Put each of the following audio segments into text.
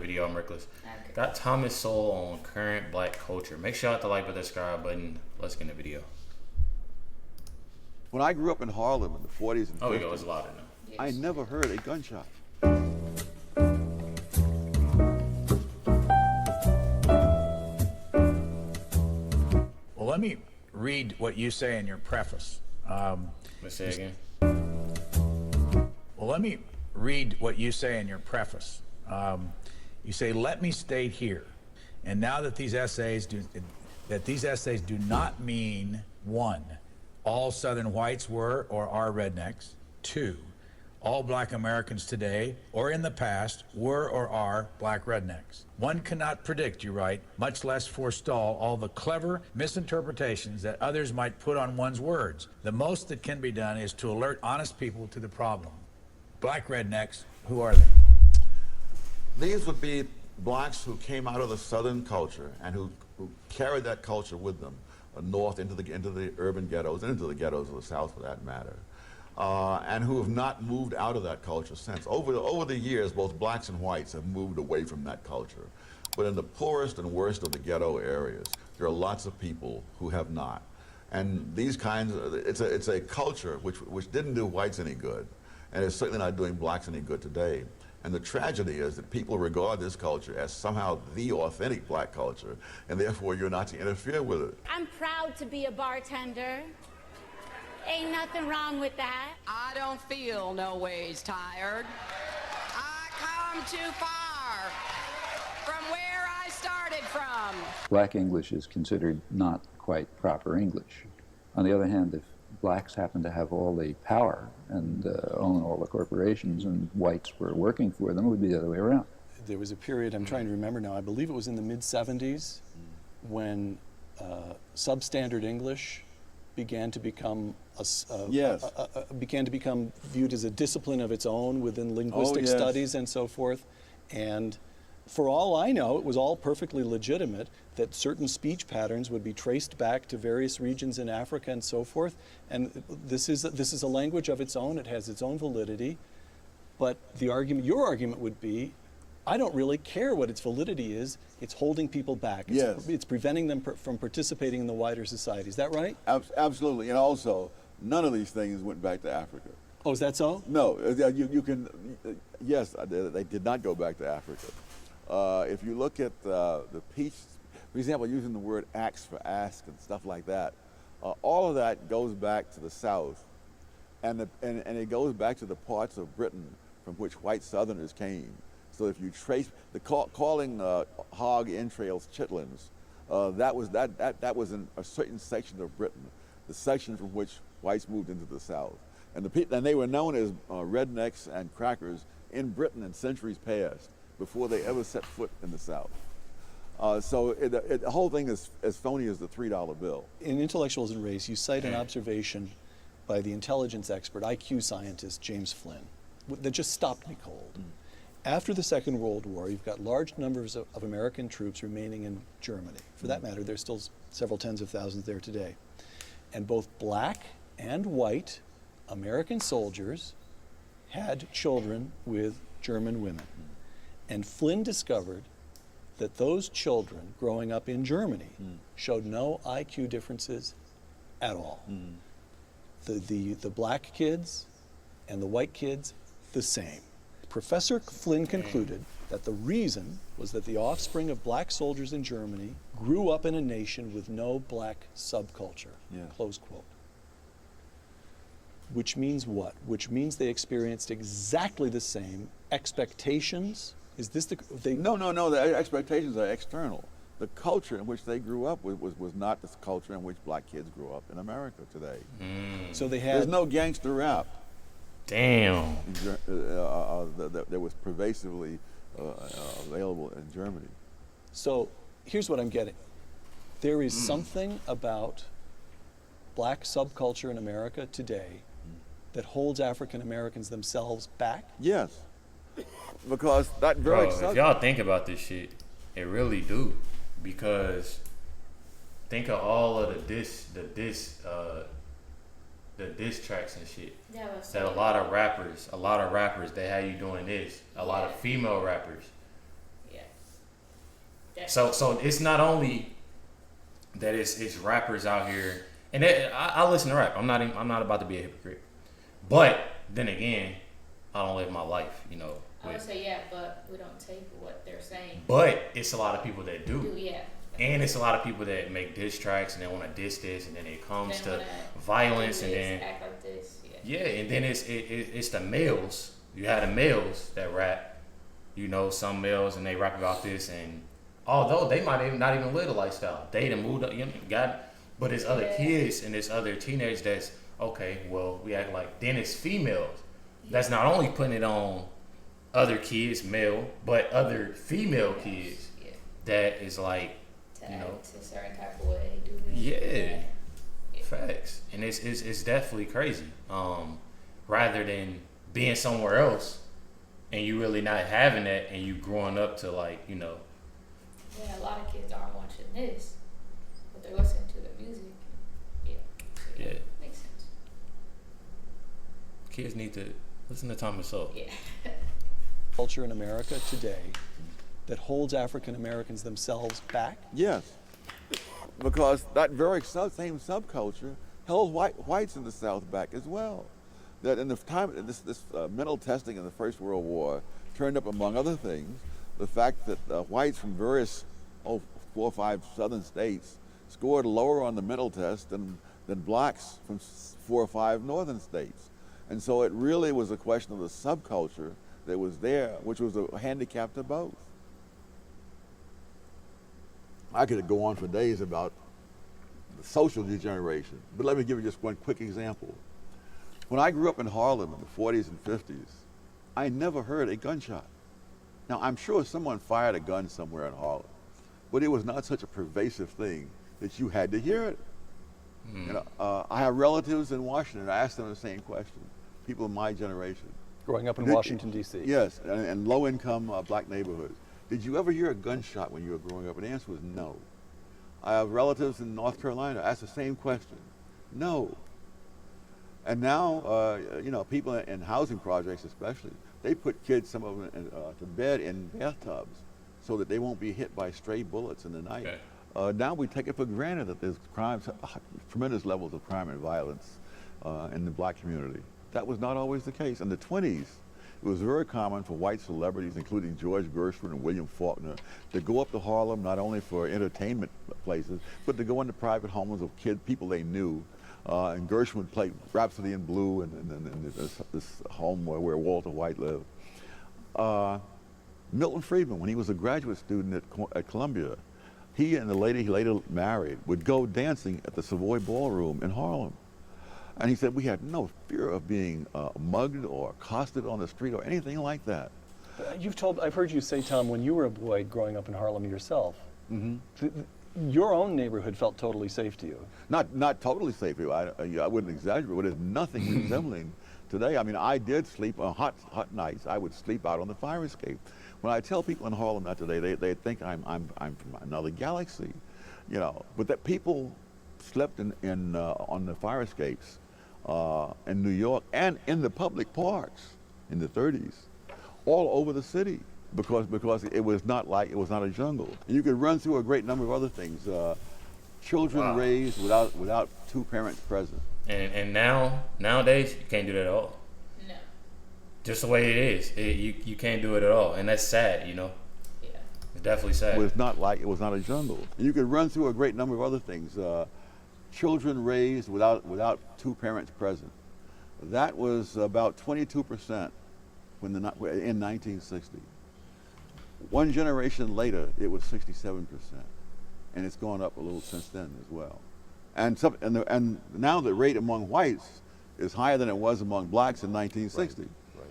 video. I'm Recklezz. Okay. Got Thomas Sowell on current black culture. Make sure you hit the like button, subscribe button. Let's get in the video. When I grew up in Harlem in the 40s and 50s, Oh, we go. It's louder now. Yes. I never heard a gunshot. Well, let me read what you say in your preface. Let's say it again. Well, let me read what you say in your preface. You say, "Let me state here, and now that these essays do not mean 1, all Southern whites were or are rednecks; 2, all black Americans today or in the past were or are black rednecks. One cannot predict," you write, "much less forestall all the clever misinterpretations that others might put on one's words. The most that can be done is to alert honest people to the problem." Black rednecks, who are they? These would be blacks who came out of the Southern culture and who carried that culture with them north into the urban ghettos and into the ghettos of the South, for that matter, and who have not moved out of that culture since. Over the years, both blacks and whites have moved away from that culture. But in the poorest and worst of the ghetto areas, there are lots of people who have not. And these kinds of, it's a culture which didn't do whites any good, and it's certainly not doing blacks any good today. And the tragedy is that people regard this culture as somehow the authentic black culture, and therefore you're not to interfere with it. I'm proud to be a bartender. Ain't nothing wrong with that. I don't feel no ways tired. I come too far from where I started from. Black English is considered not quite proper English. On the other hand, if blacks happen to have all the power and own all the corporations and whites were working for them, it would be the other way around. There was a period, I'm trying to remember now, I believe it was in the mid-70s when substandard English began to become viewed as a discipline of its own within linguistic studies and so forth. And for all I know, it was all perfectly legitimate that certain speech patterns would be traced back to various regions in Africa and so forth. And this is a language of its own. It has its own validity. But your argument would be, I don't really care what its validity is. It's holding people back. It's preventing them from participating in the wider society. Is that right? Absolutely. And also, none of these things went back to Africa. Oh, is that so? No. You can. Yes, they did not go back to Africa. If you look at the peach, for example, using the word axe for ask and stuff like that, all of that goes back to the South, and it goes back to the parts of Britain from which white Southerners came. So if you trace the calling hog entrails chitlins, that was in a certain section of Britain, the section from which whites moved into the South, and they were known as rednecks and crackers in Britain in centuries past, before they ever set foot in the South. So the whole thing is as phony as the $3 bill. In Intellectuals and Race, you cite an observation by the intelligence expert, IQ scientist James Flynn, that just stopped me cold. After the Second World War, you've got large numbers of American troops remaining in Germany. For that matter, there's still several tens of thousands there today. And both black and white American soldiers had children with German women. And Flynn discovered that those children growing up in Germany showed no IQ differences at all. The black kids and the white kids, the same. Professor Flynn concluded that the reason was that the offspring of black soldiers in Germany grew up in a nation with no black subculture, close quote. Which means what? Which means they experienced exactly the same expectations. Is this No, the expectations are external. The culture in which they grew up was not the culture in which black kids grew up in America today. So they had... There's no gangster rap. Damn. That was pervasively available in Germany. So here's what I'm getting. There is something about black subculture in America today that holds African Americans themselves back? Yes. Because that very Bro, if y'all think about this shit, it really do. Because think of all of the diss tracks and shit. That a lot of rappers, they had you doing this. A lot of female rappers. Yes. So it's not only that it's rappers out here, and I listen to rap. I'm not about to be a hypocrite, but then again, I don't live my life, you know. I would say but we don't take what they're saying. But it's a lot of people that do. Yeah. And it's a lot of people that make diss tracks and they want to diss this, and then it comes to violence, and then act like this. Yeah, and then it's the males. You have the males that rap, you know, some males, and they rap about this, and although they might not even live the lifestyle, they done moved up, you know, but it's other kids and it's other teenagers that's okay. Well, we act like then it's females. That's not only putting it on other kids, male, but other female kids that is like, to you know, act a certain type of way. Yeah. Facts. And it's definitely crazy. Rather than being somewhere else and you really not having that, and you growing up to, like, you know. Yeah, a lot of kids aren't watching this, but they're listening to the music. Yeah. Makes sense. Kids need to listen to Thomas Sowell. Yeah. Culture in America today that holds African Americans themselves back? Yes, because that very same subculture held whites in the South back as well. That in the time, this mental testing in the First World War turned up, among other things, the fact that whites from various 4 or 5 southern states scored lower on the mental test than blacks from 4 or 5 northern states. And so it really was a question of the subculture that was there, which was a handicap to both. I could go on for days about the social degeneration, but let me give you just one quick example. When I grew up in Harlem in the 40s and 50s, I never heard a gunshot. Now, I'm sure someone fired a gun somewhere in Harlem, but it was not such a pervasive thing that you had to hear it. You know, I have relatives in Washington. I asked them the same question, people in my generation. Growing up in Washington, D.C. Yes, and low-income black neighborhoods. Did you ever hear a gunshot when you were growing up? And the answer was no. I have relatives in North Carolina. I asked the same question. No. And now, you know, people in housing projects especially, they put kids, some of them, to bed in bathtubs so that they won't be hit by stray bullets in the night. Okay. Now we take it for granted that there's tremendous levels of crime and violence in the black community. That was not always the case. In the 20s, it was very common for white celebrities, including George Gershwin and William Faulkner, to go up to Harlem not only for entertainment places, but to go into private homes of people they knew. And Gershwin played Rhapsody in Blue and this home where Walter White lived. Milton Friedman, when he was a graduate student at Columbia, he and the lady he later married would go dancing at the Savoy Ballroom in Harlem. And he said, we had no fear of being mugged or accosted on the street or anything like that. I've heard you say, Tom, when you were a boy growing up in Harlem yourself, your own neighborhood felt totally safe to you. Not totally safe. I wouldn't exaggerate, but there's nothing resembling today. I mean, I did sleep on hot nights. I would sleep out on the fire escape. When I tell people in Harlem that today, they think I'm from another galaxy, you know. But that people slept on the fire escapes in New York and in the public parks in the 30s, all over the city, because it was not a jungle. And you could run through a great number of other things. Children raised without 2 parents present. And nowadays you can't do that at all. No. Just the way it is, you can't do it at all, and that's sad, you know. Yeah. It's definitely sad. It was not a jungle. And you could run through a great number of other things. Children raised without 2 parents present. That was about 22% in 1960. One generation later, it was 67%, and it's gone up a little since then as well. And now the rate among whites is higher than it was among blacks in 1960. Right.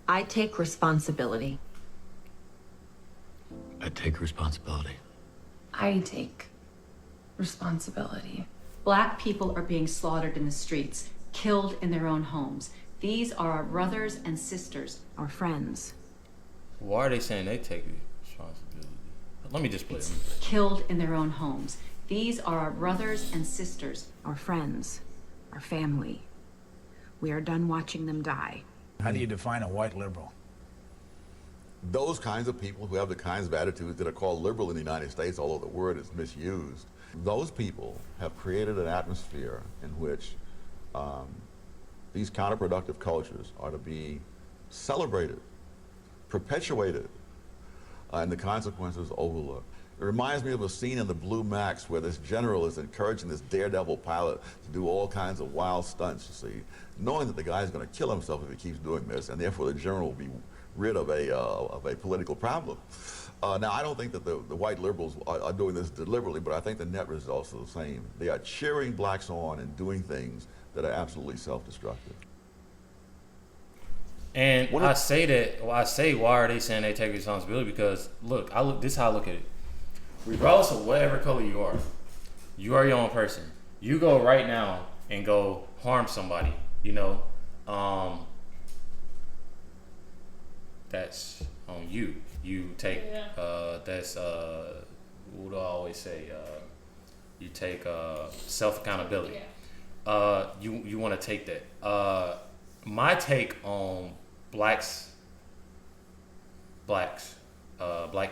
I take responsibility. I take responsibility. I take responsibility. Black people are being slaughtered in the streets, killed in their own homes. These are our brothers and sisters, our friends. Why are they saying they take responsibility? Let me just play it. Killed in their own homes. These are our brothers and sisters, our friends, our family. We are done watching them die. How do you define a white liberal? those kinds of people who have the kinds of attitudes that are called liberal in the United States, although the word is misused, those people have created an atmosphere in which these counterproductive cultures are to be celebrated, perpetuated, and the consequences overlooked. It reminds me of a scene in The Blue Max where this general is encouraging this daredevil pilot to do all kinds of wild stunts, you see, knowing that the guy's going to kill himself if he keeps doing this, and therefore the general will be rid of a political problem. Now, I don't think that the white liberals are doing this deliberately, but I think the net results are the same. They are cheering blacks on and doing things that are absolutely self-destructive. And I say that, well, I say, why are they saying they take responsibility? Because look, this is how I look at it. Regardless of whatever color you are your own person. You go right now and go harm somebody, you know, that's on you. You take, that's, what do I always say? You take self-accountability. You want to take that. My take on black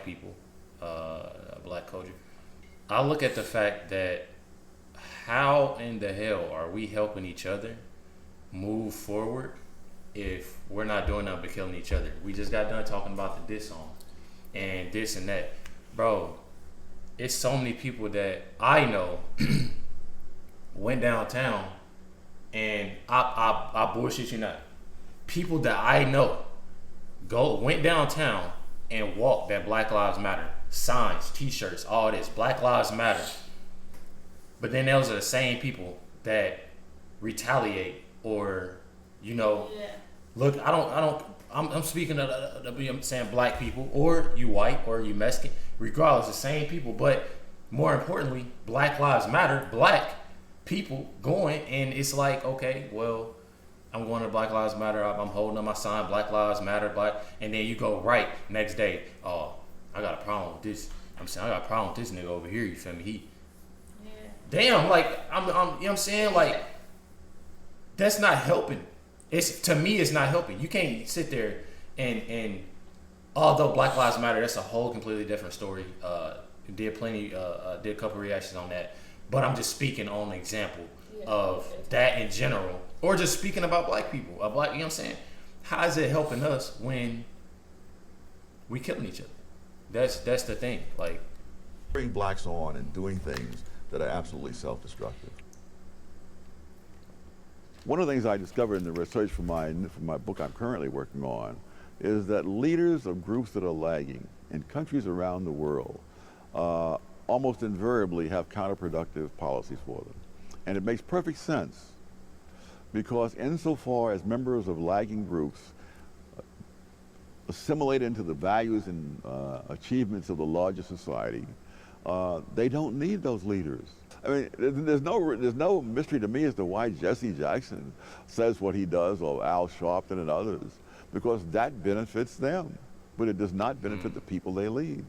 people, black culture, I look at the fact that how in the hell are we helping each other move forward if we're not doing nothing but killing each other? We just got done talking about the diss song and this and that. Bro, it's so many people that I know went downtown, and I bullshit you not. People that I know went downtown and walked that Black Lives Matter. Signs, t-shirts, all this. Black Lives Matter. But then those are the same people that retaliate or, you know, look, I'm speaking of, I'm saying black people, or you white, or you Mexican, regardless, the same people. But more importantly, Black Lives Matter, black people going, and it's like, okay, well, I'm going to Black Lives Matter, I'm holding up my sign, Black Lives Matter, black, and then you go right next day, oh, I got a problem with this. I'm saying I got a problem with this nigga over here, you feel me? Damn, like, I'm you know what I'm saying? Like, that's not helping. To me, it's not helping. You can't sit there and although Black Lives Matter, that's a whole completely different story. Did a couple reactions on that. But I'm just speaking on an example of that in general. Or just speaking about black people. You know what I'm saying? How is it helping us when we killing each other? That's the thing. Like, cheering blacks on and doing things that are absolutely self-destructive. One of the things I discovered in the research for my book I'm currently working on is that leaders of groups that are lagging in countries around the world almost invariably have counterproductive policies for them. And it makes perfect sense, because insofar as members of lagging groups assimilate into the values and achievements of the larger society, they don't need those leaders. I mean, there's no mystery to me as to why Jesse Jackson says what he does, or Al Sharpton and others, because that benefits them, but it does not benefit the people they lead.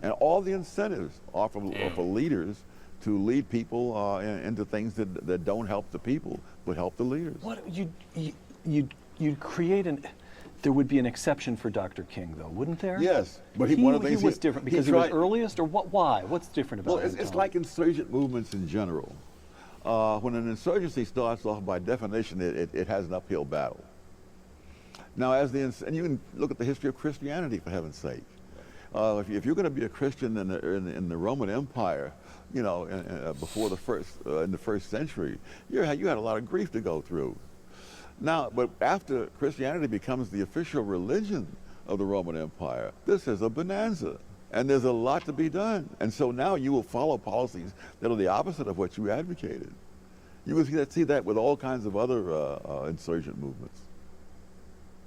And all the incentives are for leaders to lead people into things that don't help the people, but help the leaders. What you'd create there would be an exception for Dr. King, though, wouldn't there? Yes, but one of the things he was different because he was earliest, or what? Why? What's different about him? Well, it's like insurgent movements in general. When an insurgency starts off, by definition, it has an uphill battle. Now, and you can look at the history of Christianity, for heaven's sake. If you're going to be a Christian in the Roman Empire, you know, before in the first century, you had a lot of grief to go through. Now, but after Christianity becomes the official religion of the Roman Empire, this is a bonanza, and there's a lot to be done. And so now you will follow policies that are the opposite of what you advocated. You will see that with all kinds of other insurgent movements.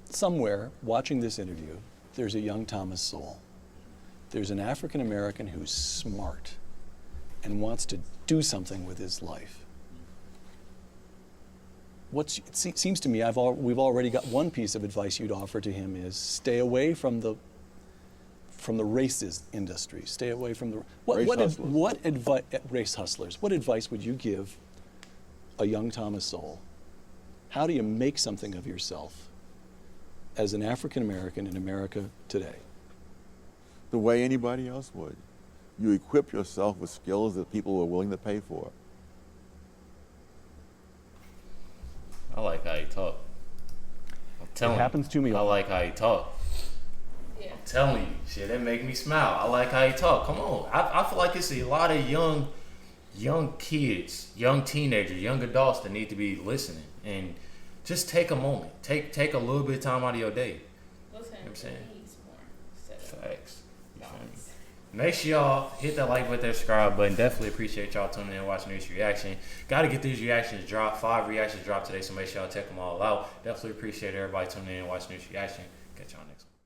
Somewhere, watching this interview, there's a young Thomas Sowell. There's an African American who's smart and wants to do something with his life. It seems to me we've already got one piece of advice you'd offer to him is stay away from the racist industry. Stay away from the race hustlers. What advice would you give a young Thomas Sowell? How do you make something of yourself as an African American in America today? the way anybody else would. You equip yourself with skills that people are willing to pay for. I like how you talk. I'm telling you. It happens to me. I like how you talk. Yeah. I'm telling you, shit, that make me smile. I like how you talk. Come on. I feel like it's a lot of young kids, young teenagers, young adults that need to be listening. And just take a moment. Take a little bit of time out of your day. Listen, You know what I'm saying? needs more instead of Facts. You feel me? thoughts. Make sure y'all hit that like button, that subscribe button. Definitely appreciate y'all tuning in and watching this reaction. Got to get these reactions dropped. 5 reactions dropped today, so make sure y'all check them all out. Definitely appreciate everybody tuning in and watching this reaction. Catch y'all next one.